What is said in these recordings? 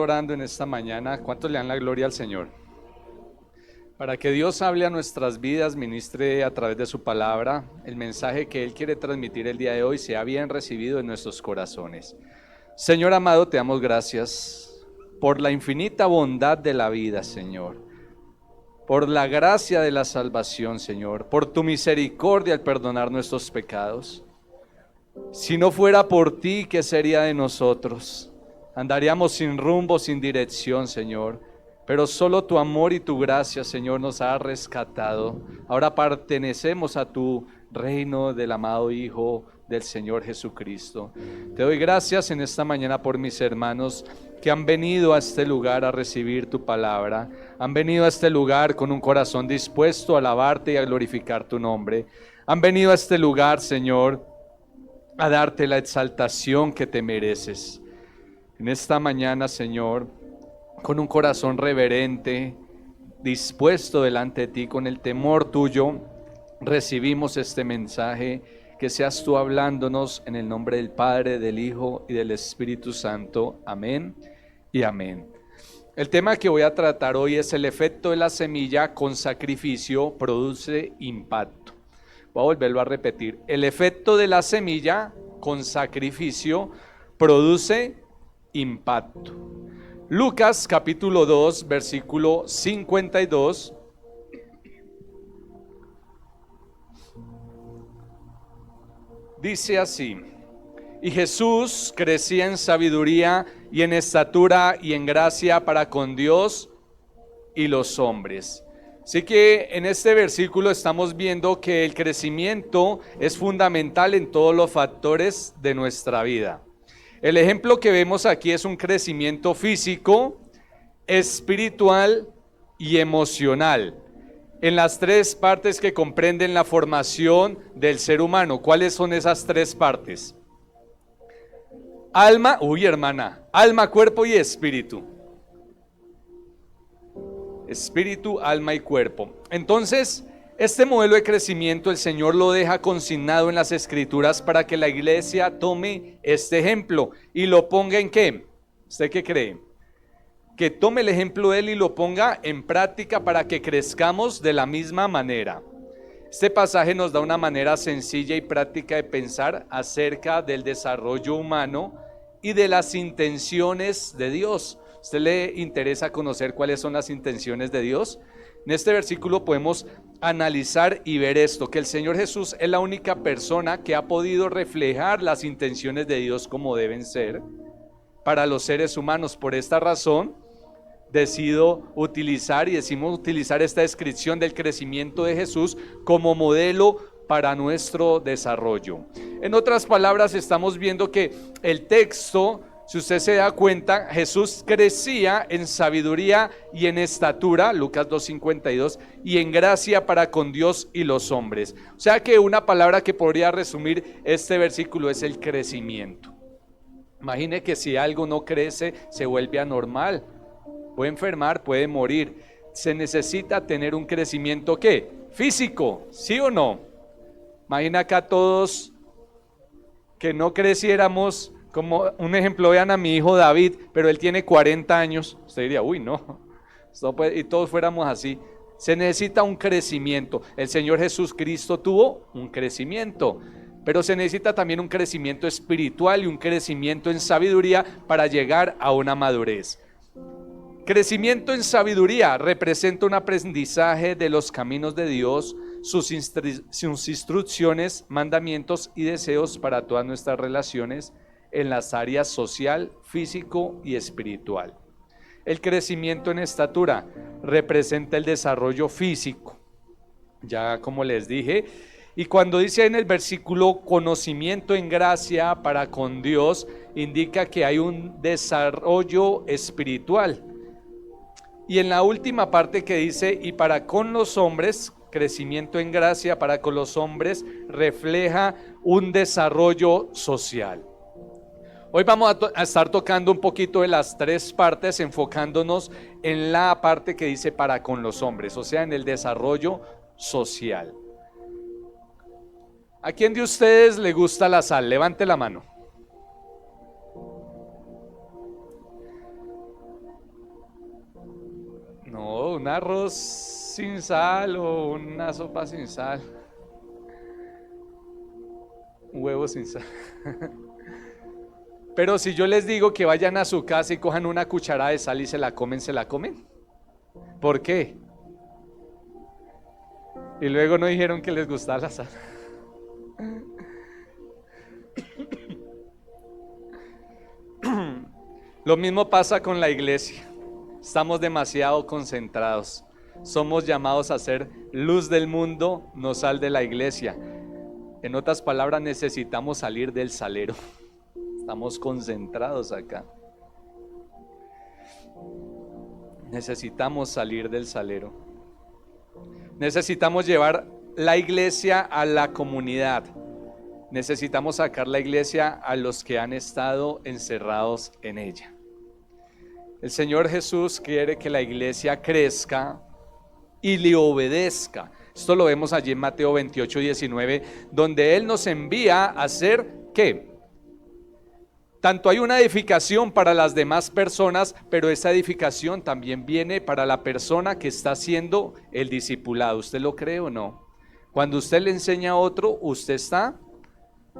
Orando en esta mañana, ¿cuántos le dan la gloria al Señor? Para que Dios hable a nuestras vidas, ministre a través de su palabra, el mensaje que Él quiere transmitir el día de hoy sea bien recibido en nuestros corazones. Señor amado, te damos gracias por la infinita bondad de la vida, Señor, por la gracia de la salvación, Señor, por tu misericordia al perdonar nuestros pecados. Si no fuera por ti, ¿qué sería de nosotros? Andaríamos sin rumbo, sin dirección, Señor. Pero solo tu amor y tu gracia, Señor, nos ha rescatado. Ahora pertenecemos a tu reino del amado Hijo del Señor Jesucristo. Te doy gracias en esta mañana por mis hermanos que han venido a este lugar a recibir tu palabra. Han venido a este lugar con un corazón dispuesto a alabarte y a glorificar tu nombre. Han venido a este lugar, Señor, a darte la exaltación que te mereces. En esta mañana, Señor, con un corazón reverente, dispuesto delante de ti, con el temor tuyo, recibimos este mensaje. Que seas tú hablándonos en el nombre del Padre, del Hijo y del Espíritu Santo. Amén y amén. El tema que voy a tratar hoy es el efecto de la semilla con sacrificio produce impacto. Voy a volverlo a repetir. El efecto de la semilla con sacrificio produce impacto. Lucas capítulo 2, versículo 52. Dice así: y Jesús crecía en sabiduría y en estatura y en gracia para con Dios y los hombres. Así que en este versículo estamos viendo que el crecimiento es fundamental en todos los factores de nuestra vida. El ejemplo que vemos aquí es un crecimiento físico, espiritual y emocional. En las tres partes que comprenden la formación del ser humano. ¿Cuáles son esas tres partes? Alma, alma, cuerpo y espíritu. Espíritu, alma y cuerpo. Entonces, este modelo de crecimiento el Señor lo deja consignado en las Escrituras para que la iglesia tome este ejemplo y lo ponga ¿en qué? ¿Usted qué cree? Que tome el ejemplo de él y lo ponga en práctica para que crezcamos de la misma manera. Este pasaje nos da una manera sencilla y práctica de pensar acerca del desarrollo humano y de las intenciones de Dios. ¿A usted le interesa conocer cuáles son las intenciones de Dios? En este versículo podemos analizar y ver esto, que el Señor Jesús es la única persona que ha podido reflejar las intenciones de Dios como deben ser para los seres humanos. Por esta razón decido utilizar y decimos utilizar esta descripción del crecimiento de Jesús como modelo para nuestro desarrollo. En otras palabras, estamos viendo que el texto, si usted se da cuenta, Jesús crecía en sabiduría y en estatura, Lucas 2:52, y en gracia para con Dios y los hombres. O sea que una palabra que podría resumir este versículo es el crecimiento. Imagine que si algo no crece, se vuelve anormal. Puede enfermar, puede morir. Se necesita tener un crecimiento ¿qué? Físico, ¿sí o no? Imagina acá todos que no creciéramos, como un ejemplo, vean a mi hijo David, pero él tiene 40 años. Usted diría, uy, no, y todos fuéramos así. Se necesita un crecimiento. El Señor Jesucristo tuvo un crecimiento, pero se necesita también un crecimiento espiritual y un crecimiento en sabiduría para llegar a una madurez. Crecimiento en sabiduría representa un aprendizaje de los caminos de Dios, sus instrucciones, mandamientos y deseos para todas nuestras relaciones en las áreas social, físico y espiritual. El crecimiento en estatura representa el desarrollo físico, ya como les dije, y cuando dice en el versículo conocimiento en gracia para con Dios, indica que hay un desarrollo espiritual. Y en la última parte que dice, y para con los hombres, crecimiento en gracia para con los hombres, refleja un desarrollo social. Hoy vamos a estar tocando un poquito de las tres partes, enfocándonos en la parte que dice para con los hombres, o sea, en el desarrollo social. ¿A quién de ustedes le gusta la sal? Levante la mano. un arroz sin sal o una sopa sin sal, un huevo sin sal. Pero si yo les digo que vayan a su casa y cojan una cucharada de sal y se la comen, ¿se la comen? ¿Por qué? Y luego no dijeron que les gustaba la sal. Lo mismo pasa con la iglesia. Estamos demasiado concentrados. Somos llamados a ser luz del mundo, no sal de la iglesia. En otras palabras, necesitamos salir del salero. Estamos concentrados acá. Necesitamos salir del salero. Necesitamos llevar la iglesia a la comunidad. Necesitamos sacar la iglesia a los que han estado encerrados en ella. El Señor Jesús quiere que la iglesia crezca y le obedezca. Esto lo vemos allí en Mateo 28:19, donde Él nos envía a hacer ¿qué? Tanto hay una edificación para las demás personas, pero esa edificación también viene para la persona que está haciendo el discipulado. ¿Usted lo cree o no? Cuando usted le enseña a otro, usted está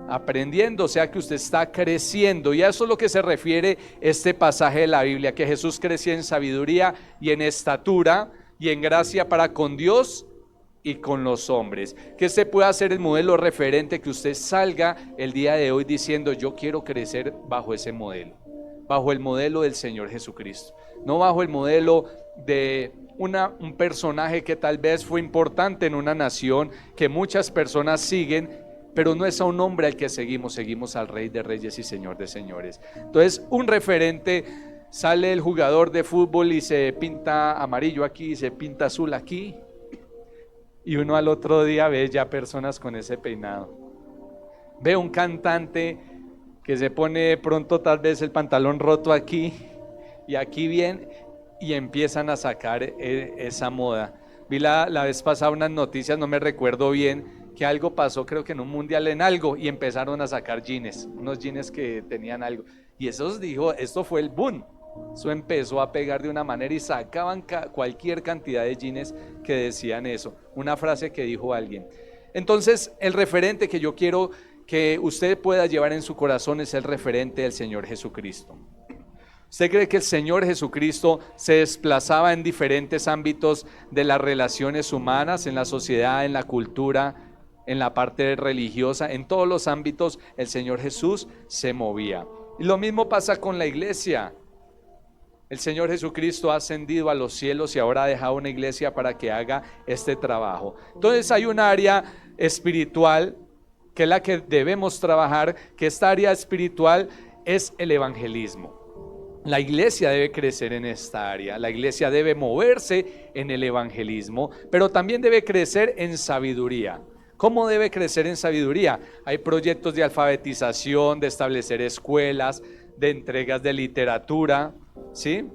aprendiendo, o sea que usted está creciendo. Y a eso es lo que se refiere este pasaje de la Biblia, que Jesús crecía en sabiduría y en estatura y en gracia para con Dios y con los hombres. Que este pueda ser el modelo referente, que usted salga el día de hoy diciendo: yo quiero crecer bajo ese modelo, bajo el modelo del Señor Jesucristo, no bajo el modelo de un personaje que tal vez fue importante en una nación, que muchas personas siguen, pero no es a un hombre al que seguimos al Rey de Reyes y Señor de Señores. Entonces, un referente, sale el jugador de fútbol y se pinta amarillo aquí, se pinta azul aquí, y uno al otro día ve ya personas con ese peinado. Ve un cantante que se pone pronto tal vez el pantalón roto aquí y aquí bien, y empiezan a sacar esa moda. Vi la vez pasada unas noticias, no me recuerdo bien, que algo pasó, creo que en un mundial en algo, y empezaron a sacar jeans, unos jeans que tenían algo, y eso dijo, esto fue el boom. Eso empezó a pegar de una manera y sacaban cualquier cantidad de jeans que decían eso, una frase que dijo alguien. Entonces, el referente que yo quiero que usted pueda llevar en su corazón es el referente del Señor Jesucristo. ¿Usted cree que el Señor Jesucristo se desplazaba en diferentes ámbitos de las relaciones humanas, en la sociedad, en la cultura, en la parte religiosa? En todos los ámbitos el Señor Jesús se movía. Y lo mismo pasa con la iglesia. El Señor Jesucristo ha ascendido a los cielos y ahora ha dejado una iglesia para que haga este trabajo. Entonces hay un área espiritual que es la que debemos trabajar, que esta área espiritual es el evangelismo. La iglesia debe crecer en esta área, la iglesia debe moverse en el evangelismo, pero también debe crecer en sabiduría. ¿Cómo debe crecer en sabiduría? Hay proyectos de alfabetización, de establecer escuelas, de entregas de literatura, ¿sí?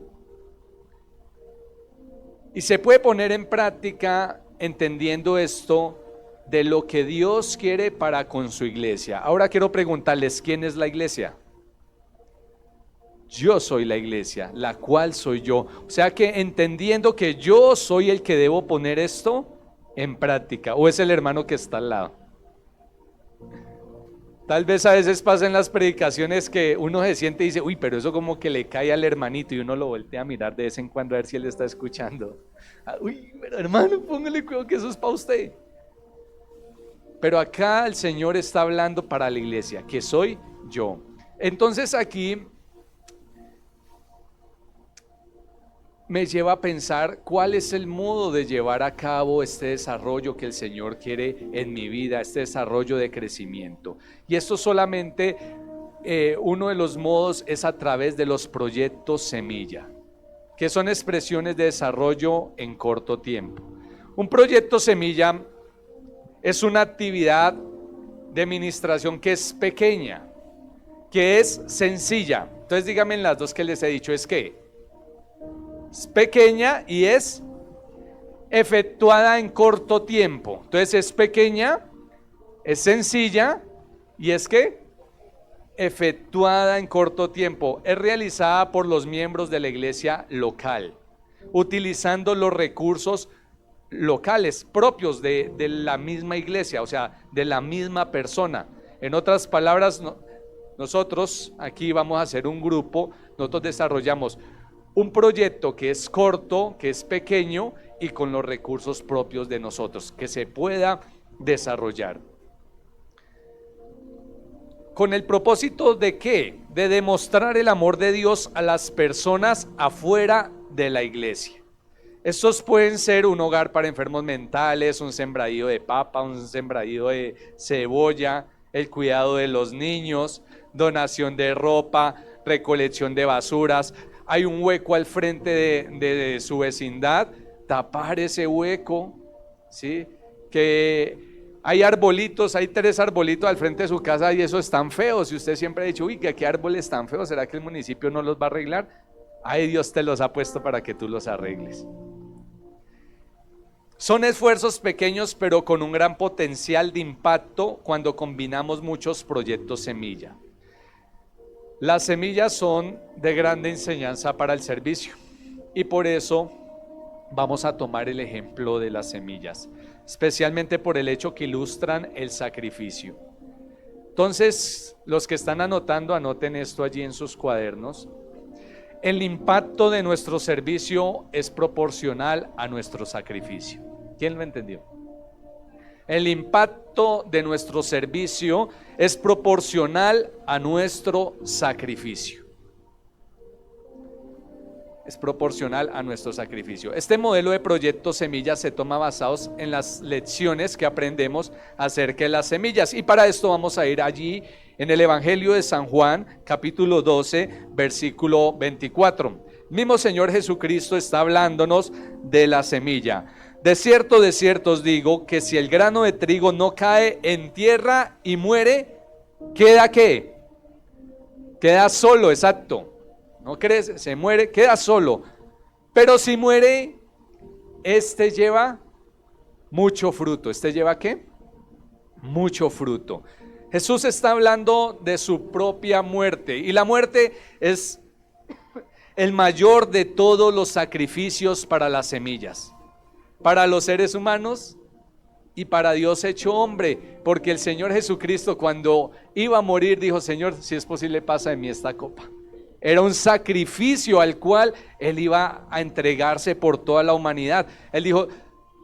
Y se puede poner en práctica entendiendo esto de lo que Dios quiere para con su iglesia. Ahora quiero preguntarles, ¿quién es la iglesia? Yo soy la iglesia, la cual soy yo. O sea que entendiendo que yo soy el que debo poner esto en práctica, o es el hermano que está al lado. Tal vez a veces pasa en las predicaciones que uno se siente y dice, uy, pero eso como que le cae al hermanito, y uno lo voltea a mirar de vez en cuando a ver si él está escuchando. Uy, pero hermano, póngale cuidado que eso es para usted. Pero acá el Señor está hablando para la iglesia, que soy yo. Entonces aquí me lleva a pensar cuál es el modo de llevar a cabo este desarrollo que el Señor quiere en mi vida, este desarrollo de crecimiento. Y esto solamente, uno de los modos es a través de los proyectos semilla, que son expresiones de desarrollo en corto tiempo. Un proyecto semilla es una actividad de administración que es pequeña, que es sencilla. Entonces díganme en las dos que les he dicho, es que es pequeña y es efectuada en corto tiempo. Entonces es pequeña, es sencilla y es que efectuada en corto tiempo. Es realizada por los miembros de la iglesia local. utilizando los recursos locales propios de la misma iglesia, o sea, de la misma persona. En otras palabras, nosotros aquí vamos a hacer un grupo, nosotros desarrollamos un proyecto que es corto, que es pequeño y con los recursos propios de nosotros, que se pueda desarrollar. ¿Con el propósito de qué? De demostrar el amor de Dios a las personas afuera de la iglesia. Estos pueden ser un hogar para enfermos mentales, un sembradío de papa, un sembradío de cebolla, el cuidado de los niños, donación de ropa, recolección de basuras. Hay un hueco al frente de su vecindad, tapar ese hueco, ¿sí? Que hay arbolitos, hay 3 arbolitos al frente de su casa y esos están feos. Y usted siempre ha dicho, uy, ¿qué árboles tan feos? ¿Será que el municipio no los va a arreglar? Ay, Dios te los ha puesto para que tú los arregles. Son esfuerzos pequeños, pero con un gran potencial de impacto cuando combinamos muchos proyectos semilla. Las semillas son de grande enseñanza para el servicio y por eso vamos a tomar el ejemplo de las semillas, especialmente por el hecho que ilustran el sacrificio. Entonces, los que están anotando, anoten esto allí en sus cuadernos. El impacto de nuestro servicio es proporcional a nuestro sacrificio. ¿Quién lo entendió? El impacto de nuestro servicio es proporcional a nuestro sacrificio. Es proporcional a nuestro sacrificio. Este modelo de proyecto semillas se toma basados en las lecciones que aprendemos acerca de las semillas. Y para esto vamos a ir allí en el Evangelio de San Juan, capítulo 12, versículo 24. El mismo Señor Jesucristo está hablándonos de la semilla. De cierto os digo que si el grano de trigo no cae en tierra y muere, ¿queda qué? Queda solo, exacto. No crece, se muere, queda solo. Pero si muere, este lleva mucho fruto. ¿Este lleva qué? Mucho fruto. Jesús está hablando de su propia muerte. Y la muerte es el mayor de todos los sacrificios para las semillas. Para los seres humanos y para Dios hecho hombre. Porque el Señor Jesucristo cuando iba a morir dijo, Señor, si es posible pasa de mí esta copa. Era un sacrificio al cual Él iba a entregarse por toda la humanidad. Él dijo,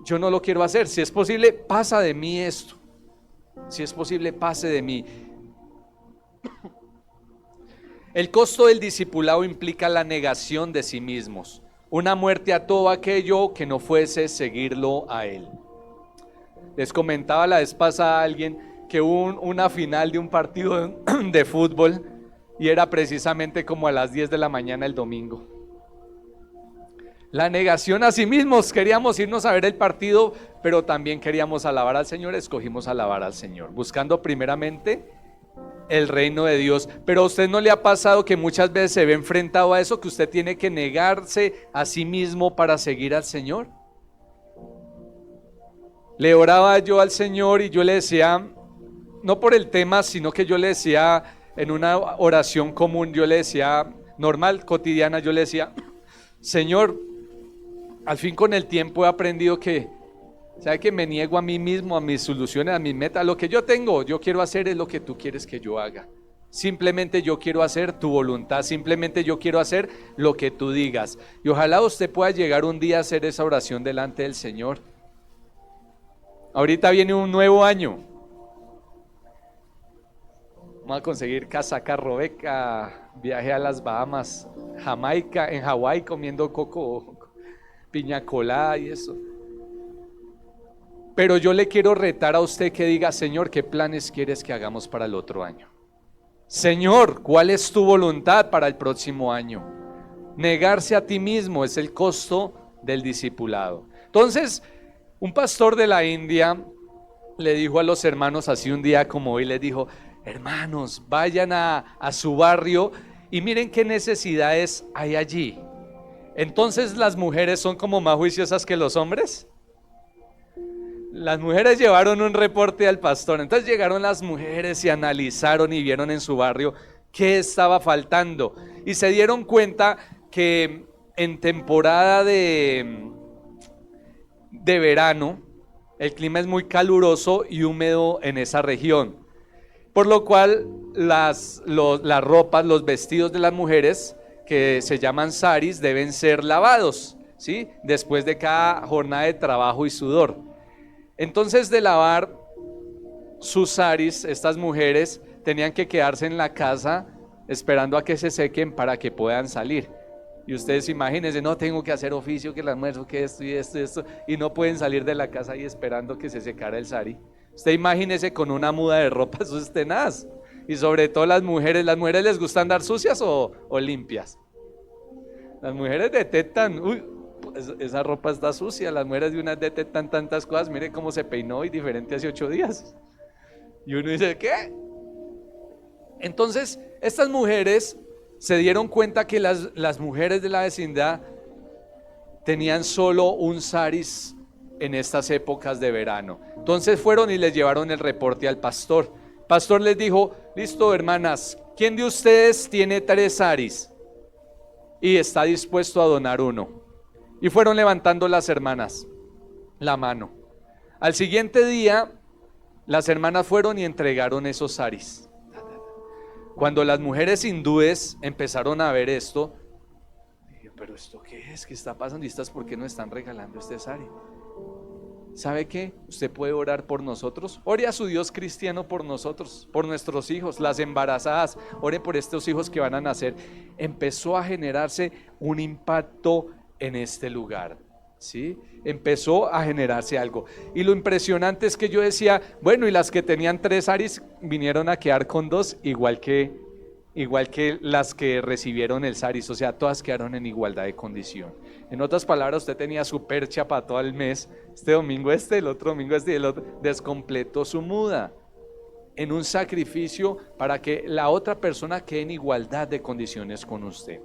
yo no lo quiero hacer, si es posible, pasa de mí esto. Si es posible, pase de mí. El costo del discipulado implica la negación de sí mismos, una muerte a todo aquello que no fuese seguirlo a Él. Les comentaba la vez pasada a alguien que hubo una final de un partido de fútbol y era precisamente como a las 10 de la mañana el domingo. La negación a sí mismos, queríamos irnos a ver el partido, pero también queríamos alabar al Señor, escogimos alabar al Señor, buscando primeramente el reino de Dios. Pero a usted no le ha pasado que muchas veces se ve enfrentado a eso, que usted tiene que negarse a sí mismo para seguir al Señor. Le oraba yo al Señor y yo le decía, no por el tema, sino que yo le decía en una oración común, yo le decía, normal, cotidiana, yo le decía, Señor, al fin con el tiempo he aprendido que, ¿sabe que me niego a mí mismo, a mis soluciones, a mis metas? Lo que yo tengo, yo quiero hacer es lo que tú quieres que yo haga. Simplemente yo quiero hacer tu voluntad, simplemente yo quiero hacer lo que tú digas. Y ojalá usted pueda llegar un día a hacer esa oración delante del Señor. Ahorita viene un nuevo año. Vamos a conseguir casaca robeca, viaje a las Bahamas, Jamaica, en Hawái comiendo coco, piña colada y eso. Pero yo le quiero retar a usted que diga, Señor, ¿qué planes quieres que hagamos para el otro año? Señor, ¿cuál es tu voluntad para el próximo año? Negarse a ti mismo es el costo del discipulado. Entonces, un pastor de la India le dijo a los hermanos así un día como hoy, les dijo, hermanos, vayan a su barrio y miren qué necesidades hay allí. Entonces, ¿las mujeres son como más juiciosas que los hombres? Las mujeres llevaron un reporte al pastor, entonces llegaron las mujeres y analizaron y vieron en su barrio qué estaba faltando y se dieron cuenta que en temporada de verano, el clima es muy caluroso y húmedo en esa región, por lo cual las ropas, los vestidos de las mujeres, que se llaman saris, deben ser lavados, ¿sí? Después de cada jornada de trabajo y sudor. Entonces, de lavar sus saris, estas mujeres tenían que quedarse en la casa esperando a que se sequen para que puedan salir. Y ustedes imagínense, no, tengo que hacer oficio, que el almuerzo, que esto y esto y esto, y no pueden salir de la casa ahí esperando que se secara el sari. Usted imagínese con una muda de ropa, eso es tenaz. Y sobre todo las mujeres les gusta andar sucias o limpias. Las mujeres detectan, uy, esa ropa está sucia. Las mujeres de unas detectan tantas cosas. Mire cómo se peinó y diferente hace 8 días. Y uno dice, ¿qué? Entonces, estas mujeres se dieron cuenta que las mujeres de la vecindad tenían solo un saris en estas épocas de verano. Entonces fueron y les llevaron el reporte al pastor. El pastor les dijo, listo, hermanas, ¿quién de ustedes tiene 3 saris y está dispuesto a donar uno? Y fueron levantando las hermanas la mano. Al siguiente día, las hermanas fueron y entregaron esos saris. Cuando las mujeres hindúes empezaron a ver esto, dije, pero ¿esto qué es? ¿Qué está pasando? ¿Y estas por qué no están regalando este sari? ¿Sabe qué? Usted puede orar por nosotros. Ore a su Dios cristiano por nosotros, por nuestros hijos, las embarazadas. Ore por estos hijos que van a nacer. Empezó a generarse un impacto en este lugar, ¿sí? Empezó a generarse algo. Y lo impresionante es que yo decía, bueno, y las que tenían 3 saris vinieron a quedar con 2, igual que las que recibieron el saris. O sea, todas quedaron en igualdad de condición. En otras palabras, usted tenía su percha para todo el mes. Este domingo el otro domingo y el otro. Descompletó su muda en un sacrificio para que la otra persona quede en igualdad de condiciones con usted.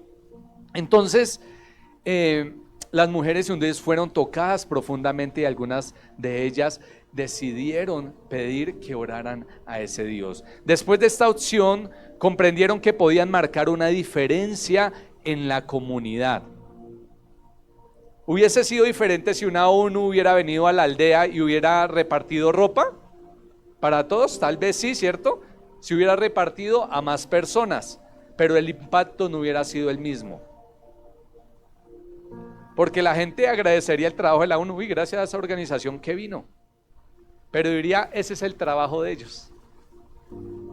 Entonces, las mujeres hindúes fueron tocadas profundamente y algunas de ellas decidieron pedir que oraran a ese Dios. Después de esta opción, comprendieron que podían marcar una diferencia en la comunidad. ¿Hubiese sido diferente si una ONU hubiera venido a la aldea y hubiera repartido ropa para todos? Tal vez sí, ¿cierto? Si hubiera repartido a más personas, pero el impacto no hubiera sido el mismo. Porque la gente agradecería el trabajo de la ONU, y gracias a esa organización que vino. Pero diría, ese es el trabajo de ellos.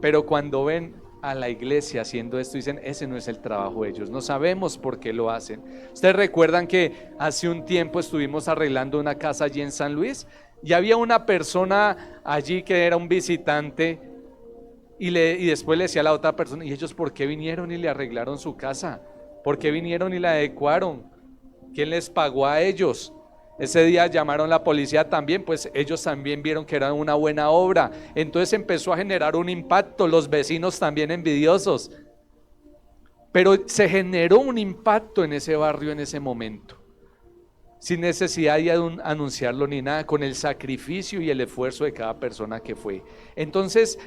Pero cuando ven a la iglesia haciendo esto, dicen, ese no es el trabajo de ellos. No sabemos por qué lo hacen. Ustedes recuerdan que hace un tiempo estuvimos arreglando una casa allí en San Luis, y había una persona allí que era un visitante, y después le decía a la otra persona, ¿y ellos por qué vinieron y le arreglaron su casa? ¿Por qué vinieron y la adecuaron? ¿Quién les pagó a ellos? Ese día llamaron a la policía también, pues ellos también vieron que era una buena obra. Entonces empezó a generar un impacto, los vecinos también envidiosos. Pero se generó un impacto en ese barrio en ese momento, sin necesidad de anunciarlo ni nada, con el sacrificio y el esfuerzo de cada persona que fue. Entonces,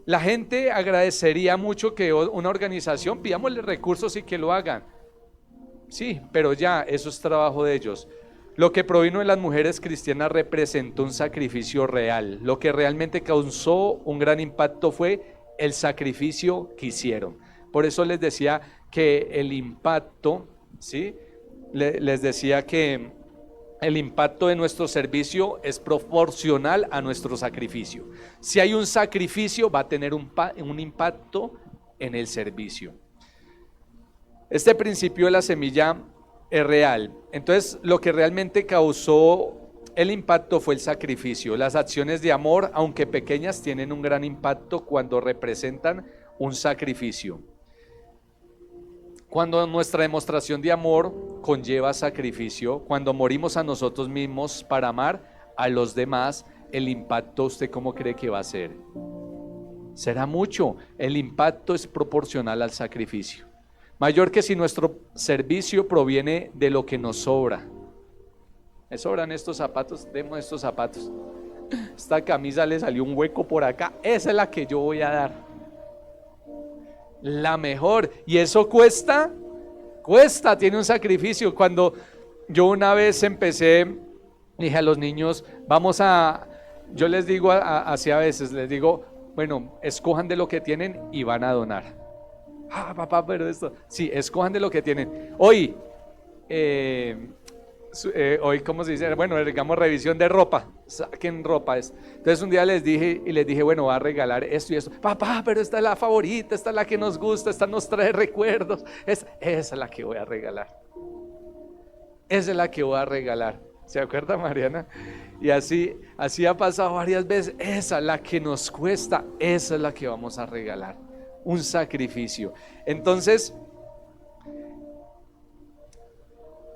la gente agradecería mucho que una organización, pidámosle recursos y que lo hagan. Sí, pero ya, eso es trabajo de ellos. Lo que provino de las mujeres cristianas representó un sacrificio real. Lo que realmente causó un gran impacto fue el sacrificio que hicieron. Por eso les decía que el impacto, ¿sí? Les decía que el impacto de nuestro servicio es proporcional a nuestro sacrificio. Si hay un sacrificio, va a tener un impacto en el servicio. Este principio de la semilla es real. Entonces, lo que realmente causó el impacto fue el sacrificio. Las acciones de amor, aunque pequeñas, tienen un gran impacto cuando representan un sacrificio. Cuando nuestra demostración de amor conlleva sacrificio, cuando morimos a nosotros mismos para amar a los demás, el impacto, ¿usted cómo cree que va a ser? Será mucho. El impacto es proporcional al sacrificio. Mayor que si nuestro servicio proviene de lo que nos sobra. ¿Me sobran estos zapatos? Demos estos zapatos. Esta camisa le salió un hueco por acá. Esa es la que yo voy a dar. La mejor. Y eso cuesta Cuesta, tiene un sacrificio. Cuando yo una vez empecé, dije a los niños, yo les digo así a veces, les digo, bueno, escojan de lo que tienen y van a donar. Papá, pero esto, sí, escojan de lo que tienen. Hoy, ¿cómo se dice? Bueno, digamos revisión de ropa, saquen ropa. Entonces un día les dije, bueno, va a regalar esto y esto. Papá, pero esta es la favorita, esta es la que nos gusta, esta nos trae recuerdos. Esa es la que voy a regalar. Esa es la que voy a regalar. ¿Se acuerda, Mariana? Y así ha pasado varias veces. Esa es la que nos cuesta, esa es la que vamos a regalar. Un sacrificio. Entonces,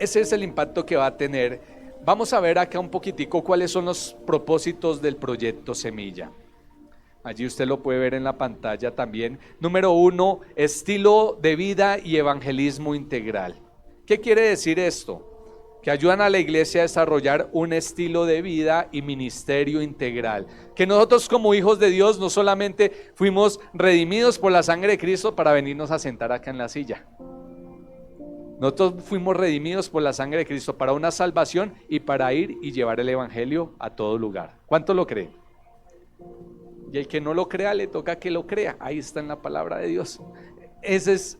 ese es el impacto que va a tener. Vamos a ver acá un poquitico cuáles son los propósitos del proyecto Semilla. Allí usted lo puede ver en la pantalla también. Número 1, estilo de vida y evangelismo integral. ¿Qué quiere decir esto? Que ayudan a la iglesia a desarrollar un estilo de vida y ministerio integral. Que nosotros como hijos de Dios no solamente fuimos redimidos por la sangre de Cristo para venirnos a sentar acá en la silla. Nosotros fuimos redimidos por la sangre de Cristo para una salvación y para ir y llevar el evangelio a todo lugar. ¿Cuánto lo creen? Y el que no lo crea le toca que lo crea. Ahí está en la palabra de Dios. Esa es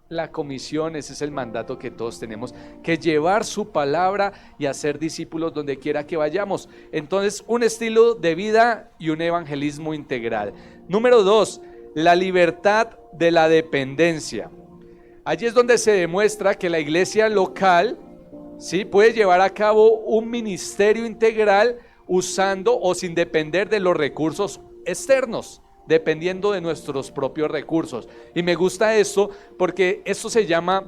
la comisión, ese es el mandato que todos tenemos, que llevar su palabra y hacer discípulos donde quiera que vayamos. Entonces, un estilo de vida y un evangelismo integral. Número 2, la libertad de la dependencia. Allí es donde se demuestra que la iglesia local, ¿sí?, puede llevar a cabo un ministerio integral usando o sin depender de los recursos externos, dependiendo de nuestros propios recursos. Y me gusta esto porque esto se llama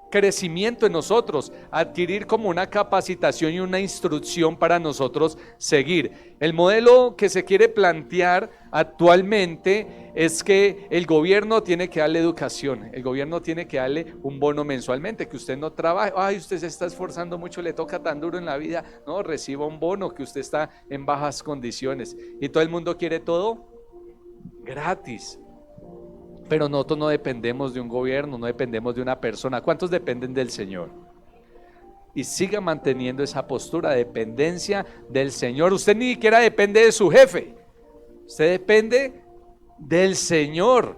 crecimiento en nosotros, adquirir como una capacitación y una instrucción para nosotros seguir. El modelo que se quiere plantear actualmente es que el gobierno tiene que darle educación, el gobierno tiene que darle un bono mensualmente, que usted no trabaje, usted se está esforzando mucho, le toca tan duro en la vida, no, reciba un bono, que usted está en bajas condiciones, y todo el mundo quiere todo gratis. Pero nosotros no dependemos de un gobierno, no dependemos de una persona. ¿Cuántos dependen del Señor? Y siga manteniendo esa postura de dependencia del Señor. Usted ni siquiera depende de su jefe, usted depende del Señor.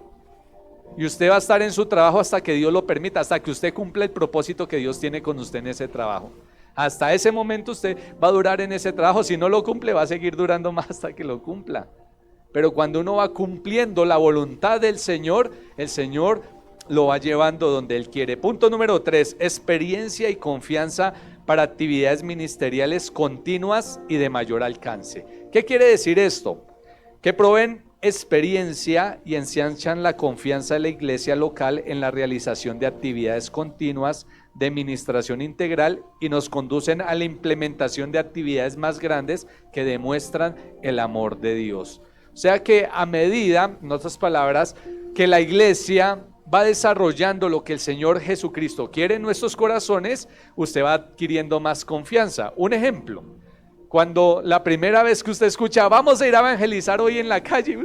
Y usted va a estar en su trabajo hasta que Dios lo permita, hasta que usted cumpla el propósito que Dios tiene con usted en ese trabajo. Hasta ese momento usted va a durar en ese trabajo. Si no lo cumple, va a seguir durando más hasta que lo cumpla. Pero cuando uno va cumpliendo la voluntad del Señor, el Señor lo va llevando donde Él quiere. Punto número 3, experiencia y confianza para actividades ministeriales continuas y de mayor alcance. ¿Qué quiere decir esto? Que proveen experiencia y ensanchan la confianza de la iglesia local en la realización de actividades continuas de administración integral y nos conducen a la implementación de actividades más grandes que demuestran el amor de Dios. O sea que a medida, en otras palabras, que la iglesia va desarrollando lo que el Señor Jesucristo quiere en nuestros corazones, usted va adquiriendo más confianza. Un ejemplo, cuando la primera vez que usted escucha, vamos a ir a evangelizar hoy en la calle,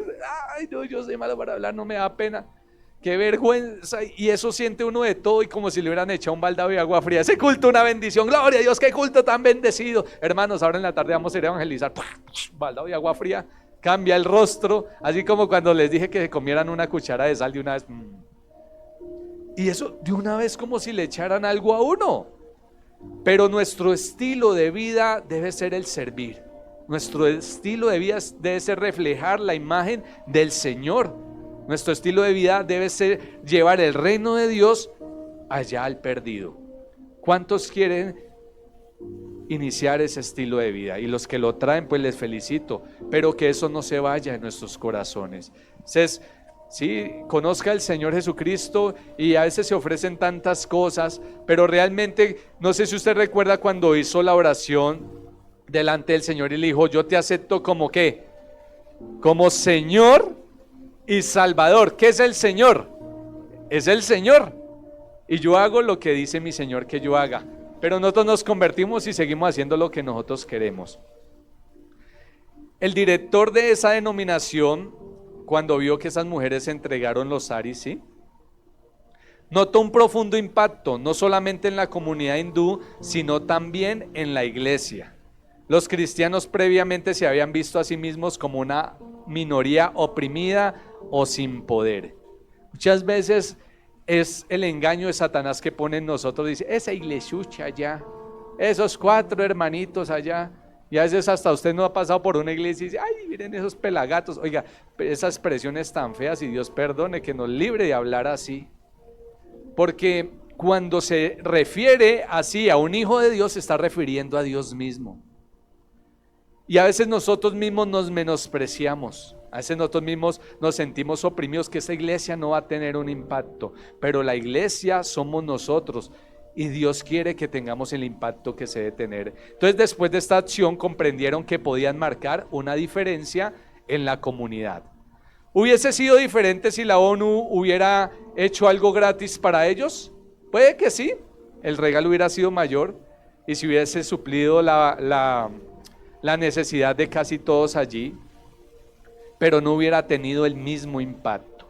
ay no, yo soy malo para hablar, no me da pena, qué vergüenza, y eso siente uno de todo, y como si le hubieran echado un baldado de agua fría. Ese culto, una bendición, gloria a Dios, qué culto tan bendecido. Hermanos, ahora en la tarde vamos a ir a evangelizar, baldado de agua fría, cambia el rostro, así como cuando les dije que se comieran una cuchara de sal de una vez. Y eso de una vez como si le echaran algo a uno. Pero nuestro estilo de vida debe ser el servir. Nuestro estilo de vida debe ser reflejar la imagen del Señor. Nuestro estilo de vida debe ser llevar el reino de Dios allá al perdido. ¿Cuántos quieren iniciar ese estilo de vida? Y los que lo traen, pues les felicito, pero que eso no se vaya de nuestros corazones. Entonces, sí, conozca al Señor Jesucristo, y a veces se ofrecen tantas cosas, pero realmente, no sé si usted recuerda cuando hizo la oración delante del Señor y le dijo, yo te acepto como ¿qué? Como Señor y Salvador. ¿Qué es el Señor? Es el Señor, y yo hago lo que dice mi Señor que yo haga. Pero nosotros nos convertimos y seguimos haciendo lo que nosotros queremos. El director de esa denominación, cuando vio que esas mujeres entregaron los saris, ¿sí?, Notó un profundo impacto, no solamente en la comunidad hindú, sino también en la iglesia. Los cristianos previamente se habían visto a sí mismos como una minoría oprimida o sin poder. Muchas veces es el engaño de Satanás que pone en nosotros, dice, esa iglesiucha allá, esos 4 hermanitos allá, y a veces hasta usted no ha pasado por una iglesia y dice, ay, miren esos pelagatos, oiga, esas expresiones tan feas, y Dios perdone que nos libre de hablar así, porque cuando se refiere así a un hijo de Dios, se está refiriendo a Dios mismo. Y a veces nosotros mismos nos menospreciamos, a veces nosotros mismos nos sentimos oprimidos, que esa iglesia no va a tener un impacto, pero la iglesia somos nosotros y Dios quiere que tengamos el impacto que se debe tener. Entonces, después de esta acción comprendieron que podían marcar una diferencia en la comunidad. ¿Hubiese sido diferente si la ONU hubiera hecho algo gratis para ellos? Puede que sí, el regalo hubiera sido mayor y si hubiese suplido la necesidad de casi todos allí, pero no hubiera tenido el mismo impacto.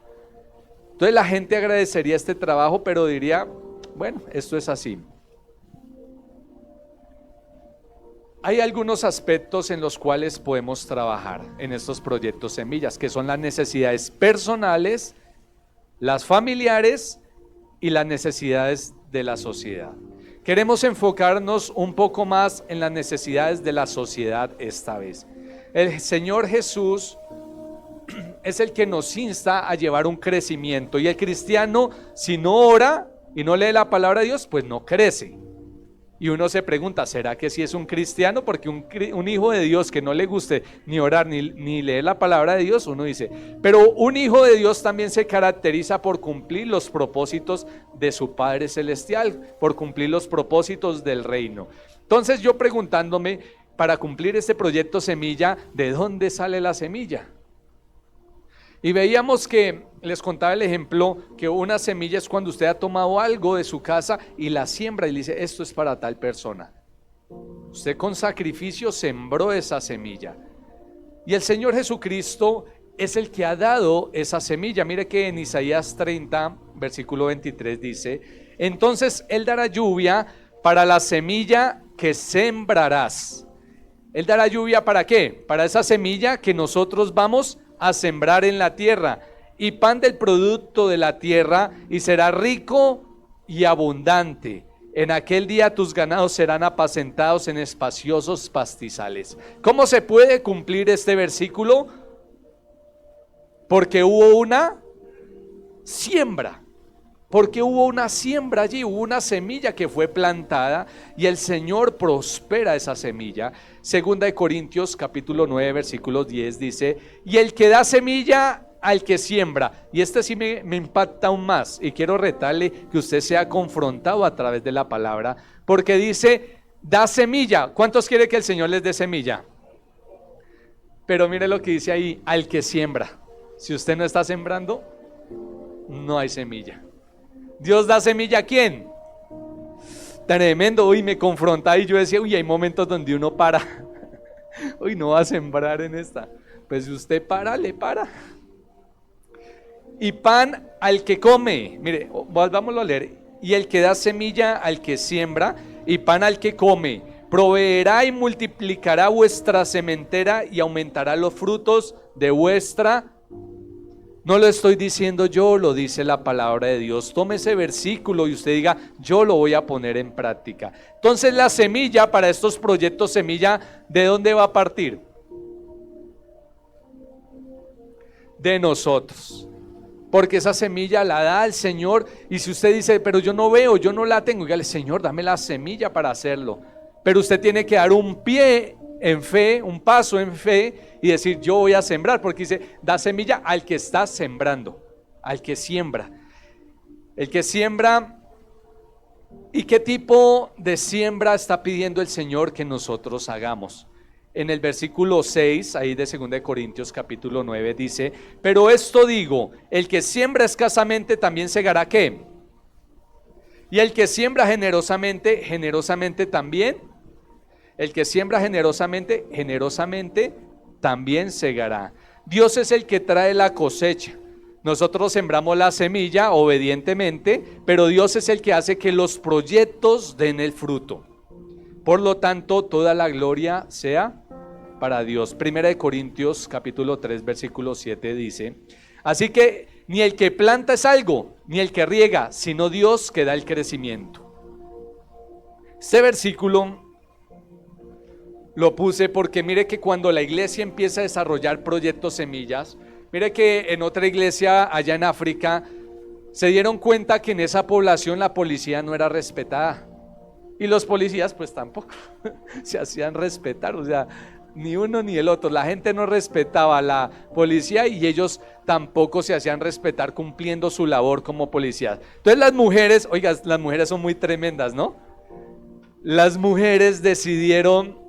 Entonces la gente agradecería este trabajo, pero diría, bueno, esto es así. Hay algunos aspectos en los cuales podemos trabajar en estos proyectos semillas, que son las necesidades personales, las familiares y las necesidades de la sociedad. Queremos enfocarnos un poco más en las necesidades de la sociedad esta vez. El Señor Jesús es el que nos insta a llevar un crecimiento, y el cristiano, si no ora y no lee la palabra de Dios, pues no crece. Y uno se pregunta, ¿será que sí es un cristiano? Porque un hijo de Dios que no le guste ni orar ni leer la palabra de Dios, uno dice, pero un hijo de Dios también se caracteriza por cumplir los propósitos de su Padre Celestial, por cumplir los propósitos del reino. Entonces yo preguntándome, para cumplir este proyecto semilla, ¿de dónde sale la semilla? Y veíamos que, les contaba el ejemplo, que una semilla es cuando usted ha tomado algo de su casa y la siembra y le dice, esto es para tal persona. Usted con sacrificio sembró esa semilla. Y el Señor Jesucristo es el que ha dado esa semilla. Mire que en Isaías 30, versículo 23 dice, entonces Él dará lluvia para la semilla que sembrarás. Él dará lluvia ¿para qué? Para esa semilla que nosotros vamos a sembrar en la tierra, y pan del producto de la tierra, y será rico y abundante. En aquel día tus ganados serán apacentados en espaciosos pastizales. ¿Cómo se puede cumplir este versículo? Porque hubo una siembra. Porque hubo una siembra allí, hubo una semilla que fue plantada y el Señor prospera esa semilla. Segunda de Corintios capítulo 9 versículo 10 dice, y el que da semilla al que siembra. Y este sí me impacta aún más y quiero retarle que usted sea confrontado a través de la palabra, porque dice, da semilla. ¿Cuántos quiere que el Señor les dé semilla? Pero mire lo que dice ahí, al que siembra. Si usted no está sembrando, no hay semilla. Dios da semilla ¿a quién? Tremendo. Uy, me confronta y yo decía, uy, hay momentos donde uno para. Uy, no va a sembrar en esta. Pues si usted para, le para. Y pan al que come. Mire, volvámoslo a leer. Y el que da semilla al que siembra, y pan al que come. Proveerá y multiplicará vuestra sementera y aumentará los frutos de vuestra. No lo estoy diciendo yo, lo dice la palabra de Dios. Tome ese versículo y usted diga, yo lo voy a poner en práctica. Entonces la semilla para estos proyectos semilla, ¿de dónde va a partir? De nosotros. Porque esa semilla la da el Señor. Y si usted dice, pero yo no veo, yo no la tengo, dígale, Señor, dame la semilla para hacerlo. Pero usted tiene que dar un pie en fe, un paso en fe y decir, yo voy a sembrar, porque dice, da semilla al que está sembrando, al que siembra. El que siembra. ¿Y qué tipo de siembra está pidiendo el Señor que nosotros hagamos? En el versículo 6, ahí de 2 de Corintios capítulo 9 dice, pero esto digo, el que siembra escasamente también segará ¿qué? Y el que siembra generosamente, generosamente también. El que siembra generosamente, generosamente también segará. Dios es el que trae la cosecha. Nosotros sembramos la semilla obedientemente, pero Dios es el que hace que los proyectos den el fruto. Por lo tanto, toda la gloria sea para Dios. Primera de Corintios capítulo 3 versículo 7 dice: así que ni el que planta es algo, ni el que riega, sino Dios que da el crecimiento. Este versículo lo puse porque mire que cuando la iglesia empieza a desarrollar proyectos semillas, mire que en otra iglesia allá en África se dieron cuenta que en esa población la policía no era respetada. Y los policías pues tampoco se hacían respetar, o sea, ni uno ni el otro. La gente no respetaba a la policía y ellos tampoco se hacían respetar cumpliendo su labor como policías. Entonces las mujeres, oiga, las mujeres son muy tremendas, ¿no? Las mujeres decidieron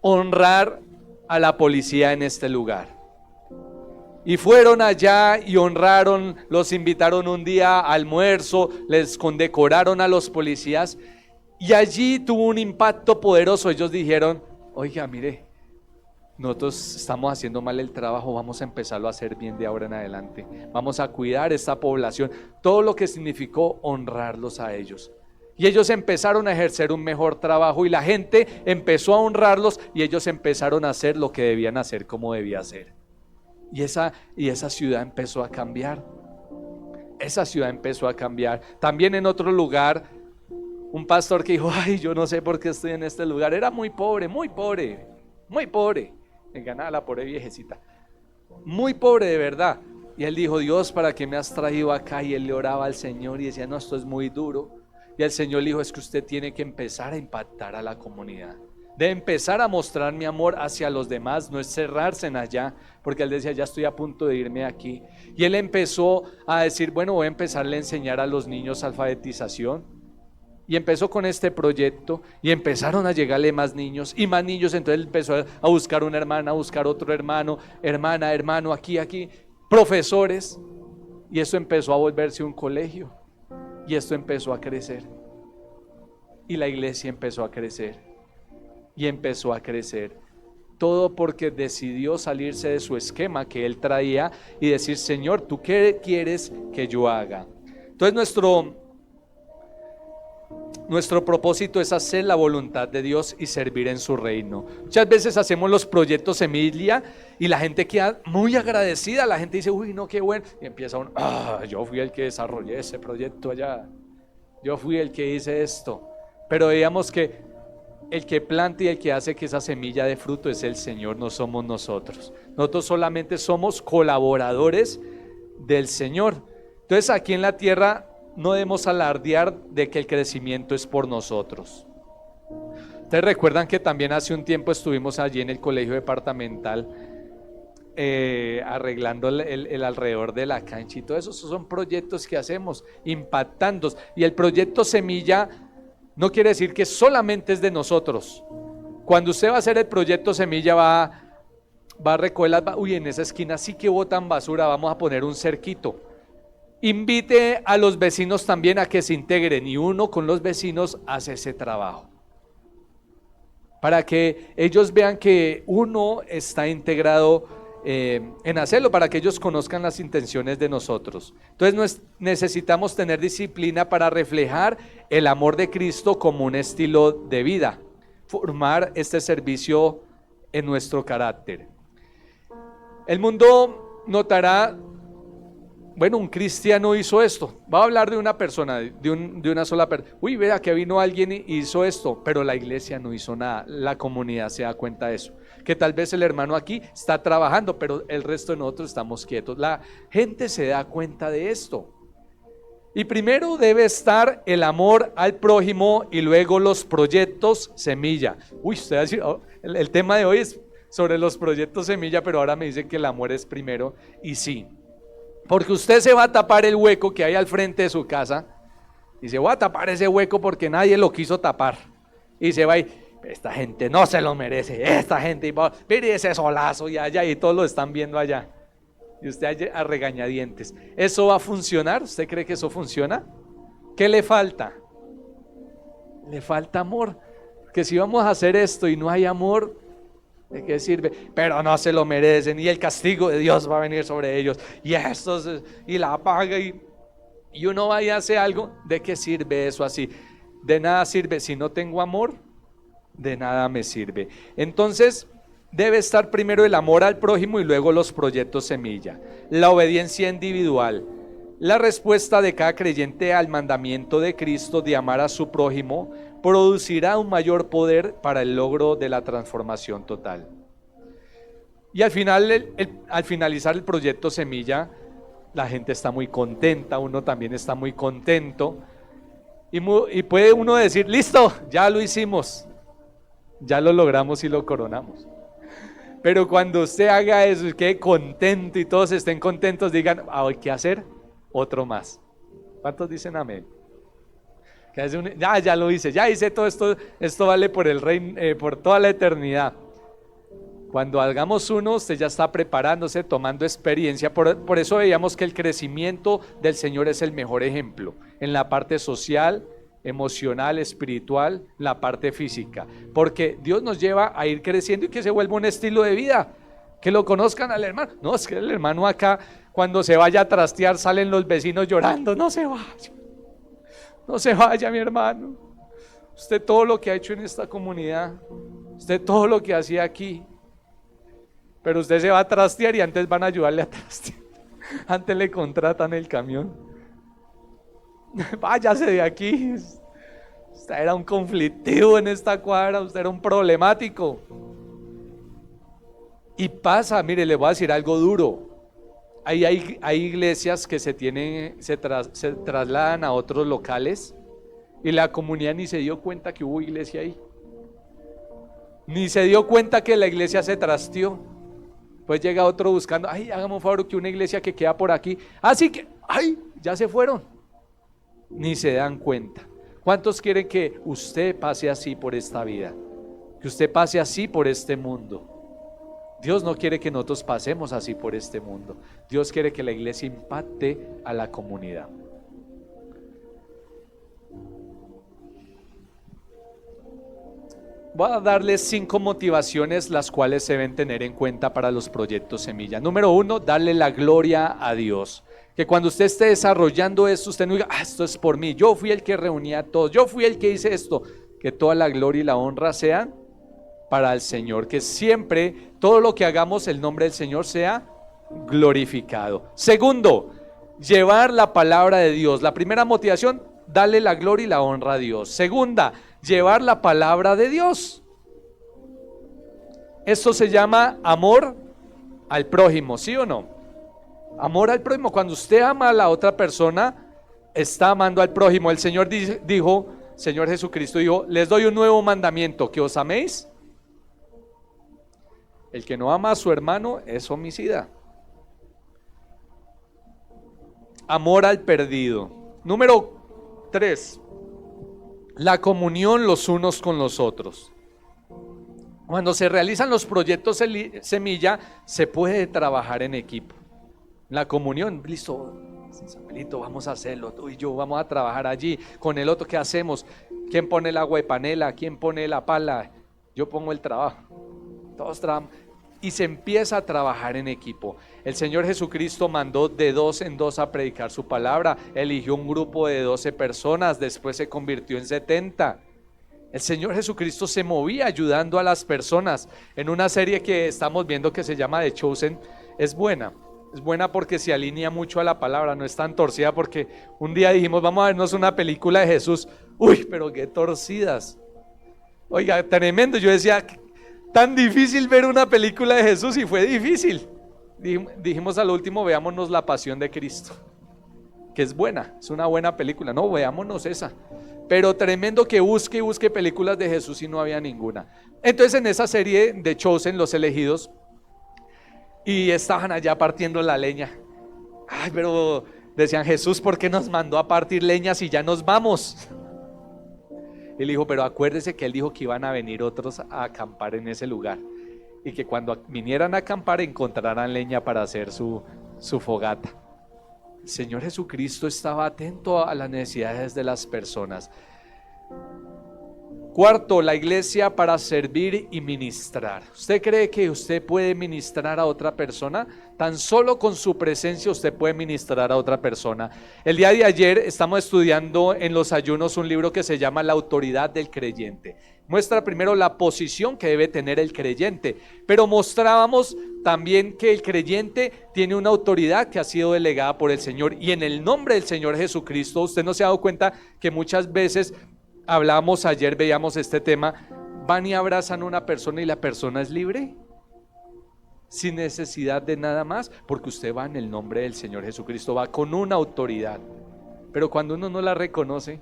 honrar a la policía en este lugar. Y fueron allá y honraron, los invitaron un día a almuerzo, les condecoraron a los policías y allí tuvo un impacto poderoso. Ellos dijeron: oiga, mire, nosotros estamos haciendo mal el trabajo, vamos a empezarlo a hacer bien de ahora en adelante. Vamos a cuidar esta población, todo lo que significó honrarlos a ellos. Y ellos empezaron a ejercer un mejor trabajo y la gente empezó a honrarlos y ellos empezaron a hacer lo que debían hacer como debía ser. Y esa ciudad empezó a cambiar. Esa ciudad empezó a cambiar. También en otro lugar, un pastor que dijo: ay, yo no sé por qué estoy en este lugar. Era muy pobre, muy pobre, muy pobre. Me ganaba la pobre viejecita. Muy pobre de verdad. Y él dijo: Dios, ¿para qué me has traído acá? Y él le oraba al Señor y decía: no, esto es muy duro. Y el Señor le dijo: es que usted tiene que empezar a impactar a la comunidad. De empezar a mostrar mi amor hacia los demás, no es cerrarse en allá, porque él decía: ya estoy a punto de irme aquí. Y él empezó a decir: bueno, voy a empezarle a enseñar a los niños alfabetización. Y empezó con este proyecto y empezaron a llegarle más niños y más niños. Entonces él empezó a buscar una hermana, a buscar otro hermano, hermana, hermano, aquí, profesores. Y eso empezó a volverse un colegio. Y esto empezó a crecer. Y la iglesia empezó a crecer. Y empezó a crecer. Todo porque decidió salirse de su esquema que él traía y decir: Señor, ¿tú qué quieres que yo haga? Entonces nuestro propósito es hacer la voluntad de Dios y servir en su reino. Muchas veces hacemos los proyectos semilla y la gente queda muy agradecida. La gente dice: uy, no, qué bueno. Y empieza uno: yo fui el que desarrollé ese proyecto allá. Yo fui el que hice esto. Pero veíamos que el que planta y el que hace que esa semilla dé fruto es el Señor, no somos nosotros. Nosotros solamente somos colaboradores del Señor. Entonces aquí en la tierra no debemos alardear de que el crecimiento es por nosotros. Ustedes recuerdan que también hace un tiempo estuvimos allí en el colegio departamental arreglando el alrededor de la cancha y todo eso. Esos son proyectos que hacemos, impactando. Y el proyecto semilla no quiere decir que solamente es de nosotros. Cuando usted va a hacer el proyecto semilla va a recoger uy, en esa esquina sí que botan basura, vamos a poner un cerquito. Invite a los vecinos también a que se integren y uno con los vecinos hace ese trabajo. Para que ellos vean que uno está integrado en hacerlo, para que ellos conozcan las intenciones de nosotros. Entonces necesitamos tener disciplina para reflejar el amor de Cristo como un estilo de vida, formar este servicio en nuestro carácter. El mundo notará: bueno, un cristiano hizo esto. Va a hablar de una persona, de una sola persona. Uy, vea que vino alguien y hizo esto, pero la iglesia no hizo nada. La comunidad se da cuenta de eso. Que tal vez el hermano aquí está trabajando, pero el resto de nosotros estamos quietos. La gente se da cuenta de esto. Y primero debe estar el amor al prójimo y luego los proyectos semilla. Uy, usted va a decir, el tema de hoy es sobre los proyectos semilla, pero ahora me dicen que el amor es primero. Y sí. Porque usted se va a tapar el hueco que hay al frente de su casa y se va a tapar ese hueco porque nadie lo quiso tapar. Y se va a ir: esta gente no se lo merece, esta gente, mire ese solazo y allá, y todos lo están viendo allá. Y usted a regañadientes. ¿Eso va a funcionar? ¿Usted cree que eso funciona? ¿Qué le falta? Le falta amor. Porque si vamos a hacer esto y no hay amor, ¿De qué sirve? Pero no se lo merecen y el castigo de Dios va a venir sobre ellos. Y estos, y la paga y uno va y hace algo. ¿De qué sirve eso así? De nada sirve. Si no tengo amor, de nada me sirve. Entonces debe estar primero el amor al prójimo y luego los proyectos semilla. La obediencia individual. La respuesta de cada creyente al mandamiento de Cristo de amar a su prójimo producirá un mayor poder para el logro de la transformación total. Y al final, al finalizar el proyecto Semilla, la gente está muy contenta, uno también está muy contento, y puede uno decir, listo, ya lo hicimos, ya lo logramos y lo coronamos. Pero cuando usted haga eso y quede contento y todos estén contentos, digan, hay que hacer otro más. ¿Cuántos dicen amén? Ya lo hice, ya hice todo esto, esto vale por el reino, por toda la eternidad. Cuando hagamos uno, usted ya está preparándose, tomando experiencia. Por eso veíamos que el crecimiento del Señor es el mejor ejemplo, en la parte social, emocional, espiritual, la parte física. Porque Dios nos lleva a ir creciendo y que se vuelva un estilo de vida. Que lo conozcan al hermano. No, es que el hermano acá, cuando se vaya a trastear, salen los vecinos llorando. No se vaya. No se vaya, mi hermano. Usted todo lo que ha hecho en esta comunidad, usted todo lo que hacía aquí, pero usted se va a trastear y antes van a ayudarle a trastear. Antes le contratan el camión. Váyase de aquí. Usted era un conflictivo en esta cuadra, usted era un problemático. Y pasa, mire, le voy a decir algo duro. Hay iglesias que se trasladan a otros locales y la comunidad ni se dio cuenta que hubo iglesia ahí. Ni se dio cuenta que la iglesia se trasteó. Pues llega otro buscando, hágame un favor que una iglesia que queda por aquí. Así que, ya se fueron. Ni se dan cuenta. ¿Cuántos quieren que usted pase así por esta vida? Que usted pase así por este mundo. Dios no quiere que nosotros pasemos así por este mundo. Dios quiere que la iglesia impacte a la comunidad. Voy a darles 5 motivaciones las cuales se deben tener en cuenta para los proyectos Semilla. Número 1, darle la gloria a Dios. Que cuando usted esté desarrollando esto, usted no diga, esto es por mí, yo fui el que reunía a todos, yo fui el que hice esto. Que toda la gloria y la honra sean para el Señor, que siempre todo lo que hagamos el nombre del Señor sea glorificado. Segundo, llevar la palabra de Dios. La primera motivación, darle la gloria y la honra a Dios. Segunda, llevar la palabra de Dios. Esto se llama amor al prójimo, ¿sí o no? Amor al prójimo. Cuando usted ama a la otra persona, está amando al prójimo. El Señor dijo, Señor Jesucristo dijo, les doy un nuevo mandamiento, que os améis. El que no ama a su hermano es homicida. Amor al perdido. Número 3, la comunión los unos con los otros. Cuando se realizan los proyectos Semilla, se puede trabajar en equipo. La comunión, listo, Samuelito, vamos a hacerlo, tú y yo vamos a trabajar allí. Con el otro, ¿qué hacemos? ¿Quién pone el agua de panela? ¿Quién pone la pala? Yo pongo el trabajo. Todos trabajamos. Y se empieza a trabajar en equipo. El Señor Jesucristo mandó de 2 en 2 a predicar su palabra. Eligió un grupo de 12 personas, después se convirtió en 70. El Señor Jesucristo se movía ayudando a las personas. En una serie que estamos viendo que se llama The Chosen, es buena porque se alinea mucho a la palabra, no es tan torcida, porque un día dijimos, vamos a vernos una película de Jesús. Uy, pero qué torcidas. Oiga, tremendo. Yo decía, tan difícil ver una película de Jesús, y fue difícil. Dijimos al último, veámonos La Pasión de Cristo, que es buena, es una buena película. No, veámonos esa. Pero tremendo que busque películas de Jesús y no había ninguna. Entonces en esa serie de Chosen, los elegidos, y estaban allá partiendo la leña. Pero decían, Jesús, ¿por qué nos mandó a partir leña si ya nos vamos? Él dijo, pero acuérdese que él dijo que iban a venir otros a acampar en ese lugar, y que cuando vinieran a acampar encontraran leña para hacer su fogata. El Señor Jesucristo estaba atento a las necesidades de las personas. Cuarto, la iglesia para servir y ministrar. ¿Usted cree que usted puede ministrar a otra persona? Tan solo con su presencia usted puede ministrar a otra persona. El día de ayer estamos estudiando en los ayunos un libro que se llama La autoridad del creyente. Muestra primero la posición que debe tener el creyente, pero mostrábamos también que el creyente tiene una autoridad que ha sido delegada por el Señor, y en el nombre del Señor Jesucristo. Usted no se ha dado cuenta que muchas veces hablamos ayer, veíamos este tema, van y abrazan a una persona y la persona es libre, sin necesidad de nada más, porque usted va en el nombre del Señor Jesucristo, va con una autoridad. Pero cuando uno no la reconoce,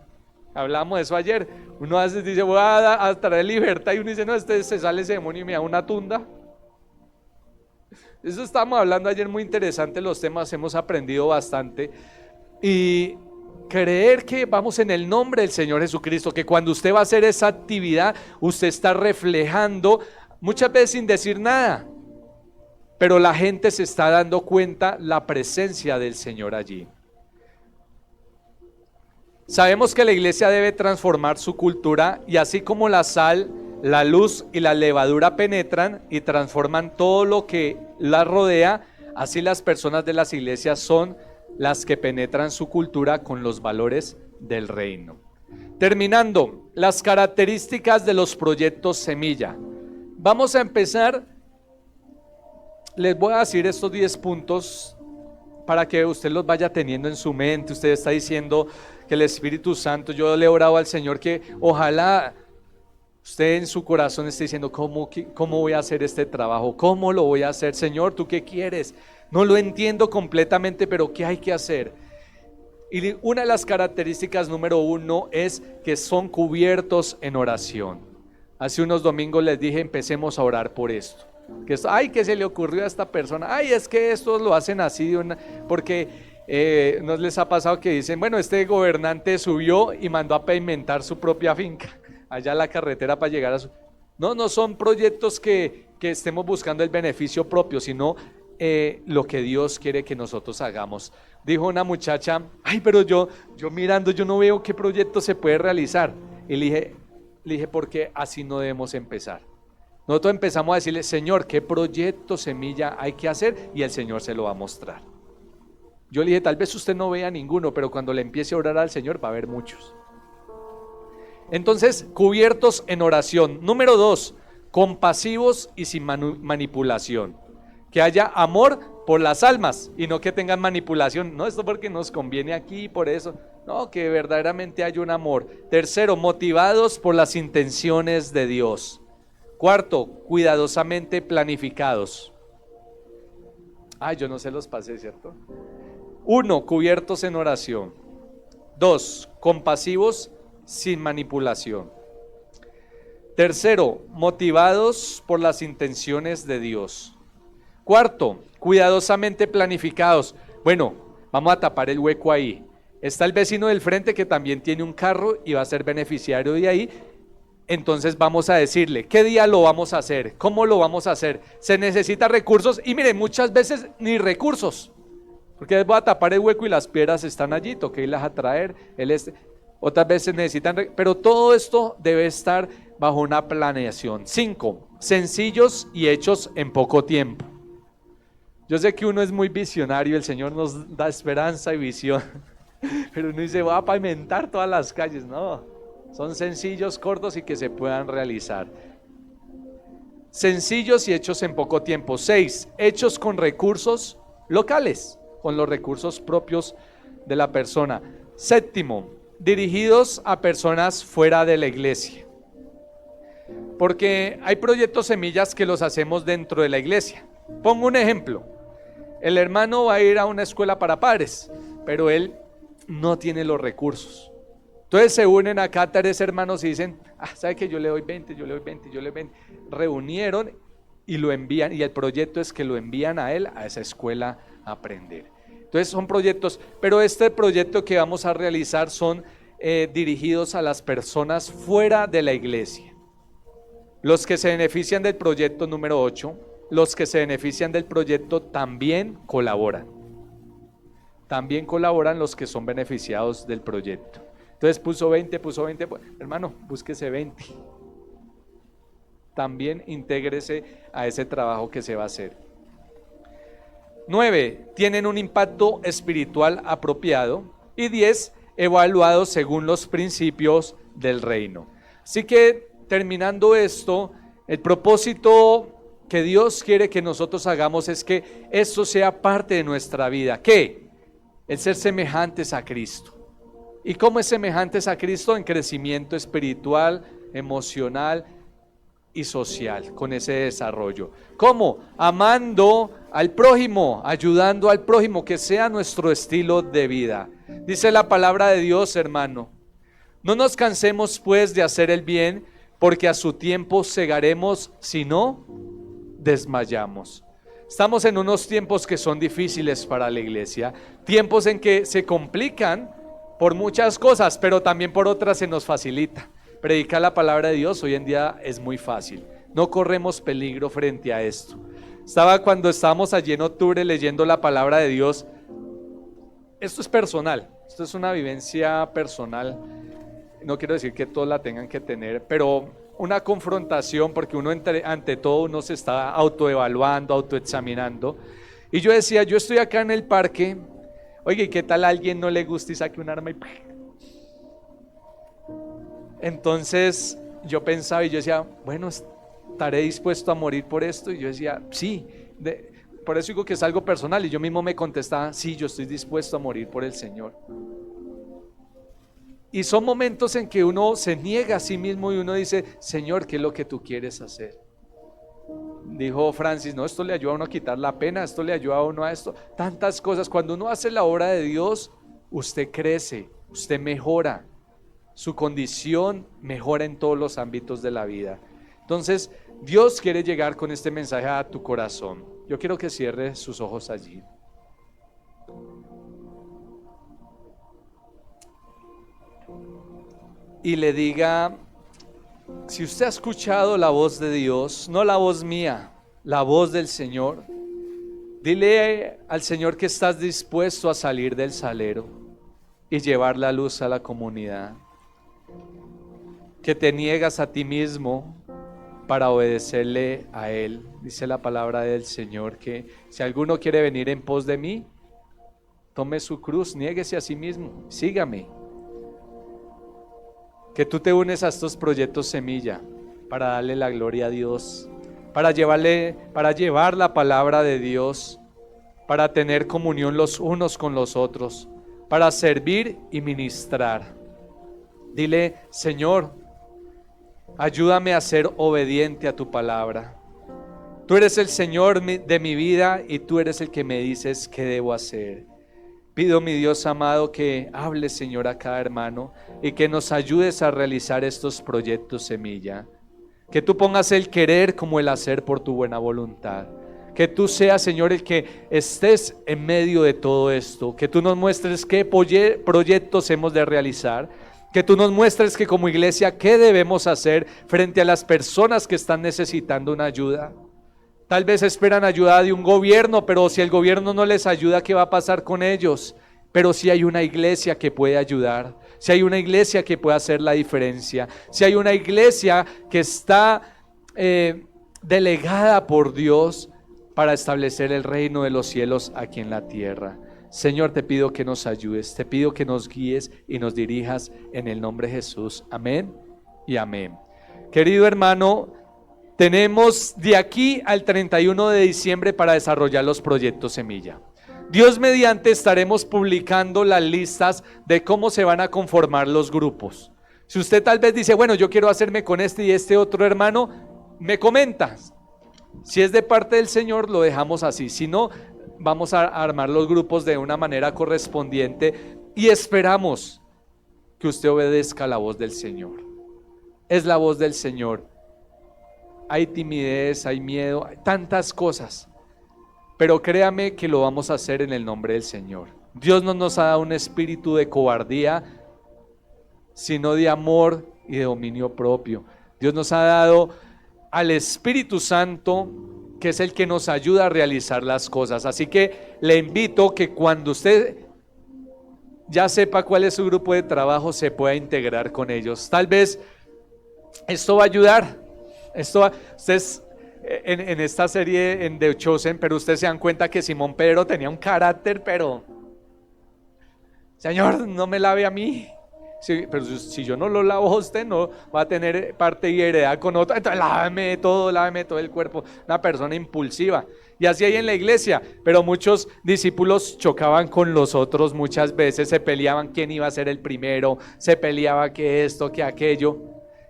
hablamos de eso ayer, uno a veces dice voy a traer libertad, y uno dice no, se sale ese demonio y me da una tunda. Eso estábamos hablando ayer, muy interesante los temas, hemos aprendido bastante. Y creer que vamos en el nombre del Señor Jesucristo, que cuando usted va a hacer esa actividad, usted está reflejando, muchas veces sin decir nada, pero la gente se está dando cuenta la presencia del Señor allí. Sabemos que la iglesia debe transformar su cultura, y así como la sal, la luz y la levadura penetran y transforman todo lo que la rodea, así las personas de las iglesias son las que penetran su cultura con los valores del reino. Terminando, las características de los proyectos semilla. Vamos a empezar, les voy a decir estos 10 puntos para que usted los vaya teniendo en su mente. Usted está diciendo que el Espíritu Santo, yo le he orado al Señor que ojalá usted en su corazón esté diciendo ¿cómo voy a hacer este trabajo? ¿Cómo lo voy a hacer? Señor, ¿tú qué quieres? No lo entiendo completamente, pero ¿qué hay que hacer? Y una de las características número 1 es que son cubiertos en oración. Hace unos domingos les dije, empecemos a orar por esto. Que ¿qué se le ocurrió a esta persona? Es que estos lo hacen así, porque ¿no les ha pasado que dicen, bueno, este gobernante subió y mandó a pavimentar su propia finca, allá a la carretera para llegar a su... No son proyectos que estemos buscando el beneficio propio, sino lo que Dios quiere que nosotros hagamos. Dijo una muchacha, pero yo mirando, yo no veo qué proyecto se puede realizar. Y le dije, porque así no debemos empezar. Nosotros empezamos a decirle, Señor, ¿qué proyecto semilla hay que hacer? Y el Señor se lo va a mostrar. Yo le dije, tal vez usted no vea ninguno, pero cuando le empiece a orar al Señor va a haber muchos. Entonces, cubiertos en oración. Número 2, compasivos y sin manipulación. Que haya amor por las almas y no que tengan manipulación. No, esto porque nos conviene aquí, por eso. No, que verdaderamente haya un amor. Tercero, motivados por las intenciones de Dios. Cuarto, cuidadosamente planificados. Yo no se los pasé, ¿cierto? 1, cubiertos en oración. 2, compasivos sin manipulación. Tercero, motivados por las intenciones de Dios. Cuarto, cuidadosamente planificados. Bueno, vamos a tapar el hueco ahí. Está el vecino del frente que también tiene un carro y va a ser beneficiario de ahí. Entonces vamos a decirle, ¿qué día lo vamos a hacer? ¿Cómo lo vamos a hacer? Se necesita recursos y mire, muchas veces ni recursos. Porque les voy a tapar el hueco y las piedras están allí, toqué irlas a traer. Otras veces necesitan, pero todo esto debe estar bajo una planeación. 5, sencillos y hechos en poco tiempo. Yo sé que uno es muy visionario, el Señor nos da esperanza y visión, pero uno dice, va a pavimentar todas las calles. No, son sencillos, cortos y que se puedan realizar. Sencillos y hechos en poco tiempo. 6, hechos con recursos locales, con los recursos propios de la persona. 7, dirigidos a personas fuera de la iglesia. Porque hay proyectos semillas que los hacemos dentro de la iglesia. Pongo un ejemplo. El hermano va a ir a una escuela para padres, pero él no tiene los recursos. Entonces se unen acá 3 hermanos y dicen, ¿sabe que yo le doy 20, yo le doy 20, yo le doy 20? Reunieron y lo envían, y el proyecto es que lo envían a él, a esa escuela a aprender. Entonces son proyectos, pero este proyecto que vamos a realizar son dirigidos a las personas fuera de la iglesia. Los que se benefician del proyecto número 8, los que se benefician del proyecto también colaboran. También colaboran los que son beneficiados del proyecto. Entonces puso 20, hermano, búsquese 20. También intégrese a ese trabajo que se va a hacer. 9, tienen un impacto espiritual apropiado. Y 10, evaluados según los principios del reino. Así que terminando esto, el propósito que Dios quiere que nosotros hagamos es que esto sea parte de nuestra vida. ¿Qué? El ser semejantes a Cristo. ¿Y cómo es semejantes a Cristo? En crecimiento espiritual, emocional y social, con ese desarrollo. ¿Cómo? Amando al prójimo, ayudando al prójimo, que sea nuestro estilo de vida. Dice la palabra de Dios, hermano: no nos cansemos pues de hacer el bien, porque a su tiempo segaremos si no desmayamos. Estamos en unos tiempos que son difíciles para la iglesia, tiempos en que se complican por muchas cosas, pero también por otras se nos facilita. Predicar la palabra de Dios hoy en día es muy fácil, no corremos peligro frente a esto. Cuando estábamos allí en octubre leyendo la palabra de Dios, esto es personal, esto es una vivencia personal, no quiero decir que todos la tengan que tener, pero una confrontación, porque uno ante todo uno se está autoevaluando, autoexaminando, y yo decía, yo estoy acá en el parque, oye, ¿y qué tal a alguien no le gusta y saque un arma y... Entonces yo pensaba y yo decía, bueno, ¿estaré dispuesto a morir por esto? Y yo decía, sí, por eso digo que es algo personal, y yo mismo me contestaba, sí, yo estoy dispuesto a morir por el Señor. Y son momentos en que uno se niega a sí mismo y uno dice, Señor, ¿qué es lo que tú quieres hacer? Dijo Francis, no, esto le ayuda a uno a quitar la pena, esto le ayuda a uno a esto, tantas cosas. Cuando uno hace la obra de Dios, usted crece, usted mejora, su condición mejora en todos los ámbitos de la vida. Entonces, Dios quiere llegar con este mensaje a tu corazón. Yo quiero que cierre sus ojos allí. Y le diga, si usted ha escuchado la voz de Dios, no la voz mía, la voz del Señor, dile al Señor que estás dispuesto a salir del salero y llevar la luz a la comunidad, que te niegas a ti mismo para obedecerle a Él. Dice la palabra del Señor que si alguno quiere venir en pos de mí, tome su cruz, niéguese a sí mismo, sígame. Que tú te unes a estos proyectos semilla para darle la gloria a Dios, para llevar la palabra de Dios, para tener comunión los unos con los otros, para servir y ministrar. Dile, Señor, ayúdame a ser obediente a tu palabra. Tú eres el Señor de mi vida y tú eres el que me dices qué debo hacer. Pido, mi Dios amado, que hables, Señor, a cada hermano y que nos ayudes a realizar estos proyectos semilla. Que tú pongas el querer como el hacer por tu buena voluntad. Que tú seas, Señor, el que estés en medio de todo esto. Que tú nos muestres qué proyectos hemos de realizar. Que tú nos muestres que como iglesia qué debemos hacer frente a las personas que están necesitando una ayuda. Tal vez esperan ayuda de un gobierno, pero si el gobierno no les ayuda, ¿qué va a pasar con ellos? Pero si hay una iglesia que puede ayudar, si hay una iglesia que puede hacer la diferencia, si hay una iglesia que está delegada por Dios para establecer el reino de los cielos aquí en la tierra. Señor, te pido que nos ayudes, te pido que nos guíes y nos dirijas en el nombre de Jesús. Amén y amén. Querido hermano, tenemos de aquí al 31 de diciembre para desarrollar los proyectos semilla. Dios mediante estaremos publicando las listas de cómo se van a conformar los grupos. Si usted tal vez dice, bueno, yo quiero hacerme con este y este otro hermano, me comentas. Si es de parte del Señor, lo dejamos así. Si no, vamos a armar los grupos de una manera correspondiente y esperamos que usted obedezca la voz del Señor. Es la voz del Señor. Hay timidez, hay miedo, hay tantas cosas, pero créame que lo vamos a hacer en el nombre del Señor. Dios no nos ha dado un espíritu de cobardía, sino de amor y de dominio propio. Dios nos ha dado al Espíritu Santo, que es el que nos ayuda a realizar las cosas. Así que le invito que cuando usted ya sepa cuál es su grupo de trabajo, se pueda integrar con ellos. Tal vez esto va a ayudar. Ustedes en esta serie en The Chosen, pero ustedes se dan cuenta que Simón Pedro tenía un carácter, pero Señor, no me lave a mí. Sí, pero si yo no lo lavo a usted, no va a tener parte y heredad con otro. Entonces láveme todo el cuerpo. Una persona impulsiva. Y así hay en la iglesia, pero muchos discípulos chocaban con los otros muchas veces, se peleaban quién iba a ser el primero, se peleaba que esto, que aquello.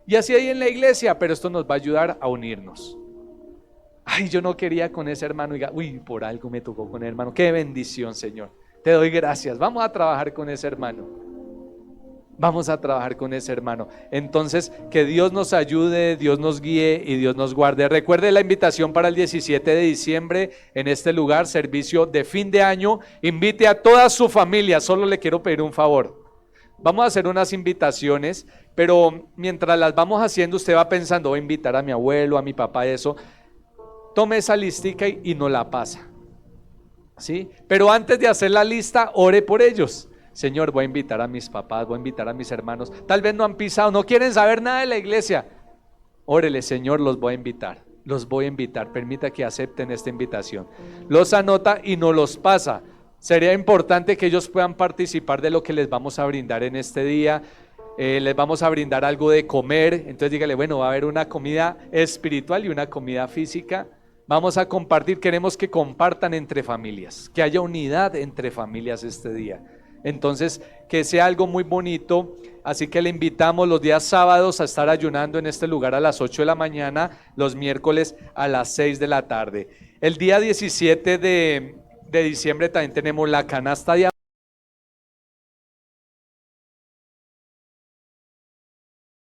Y así hay en la iglesia, pero esto nos va a ayudar a unirnos. Ay, yo no quería con ese hermano, uy, por algo me tocó con el hermano. Qué bendición, Señor. Te doy gracias. Vamos a trabajar con ese hermano. Vamos a trabajar con ese hermano. Entonces, que Dios nos ayude, Dios nos guíe y Dios nos guarde. Recuerde la invitación para el 17 de diciembre en este lugar, servicio de fin de año. Invite a toda su familia. Solo le quiero pedir un favor. Vamos a hacer unas invitaciones, pero mientras las vamos haciendo, usted va pensando, voy a invitar a mi abuelo, a mi papá, eso. Tome esa listica y nos la pasa. ¿Sí? Pero antes de hacer la lista, ore por ellos. Señor, voy a invitar a mis papás, voy a invitar a mis hermanos. Tal vez no han pisado, no quieren saber nada de la iglesia. Órele, Señor, los voy a invitar. Los voy a invitar. Permita que acepten esta invitación. Los anota y nos los pasa. Sería importante que ellos puedan participar de lo que les vamos a brindar en este día. Les vamos a brindar algo de comer. Entonces dígale, bueno, va a haber una comida espiritual y una comida física. Vamos a compartir, queremos que compartan entre familias, que haya unidad entre familias este día. Entonces, que sea algo muy bonito, así que le invitamos los días sábados a estar ayunando en este lugar a las 8 de la mañana, los miércoles a las 6 de la tarde. El día 17 de diciembre también tenemos la canasta de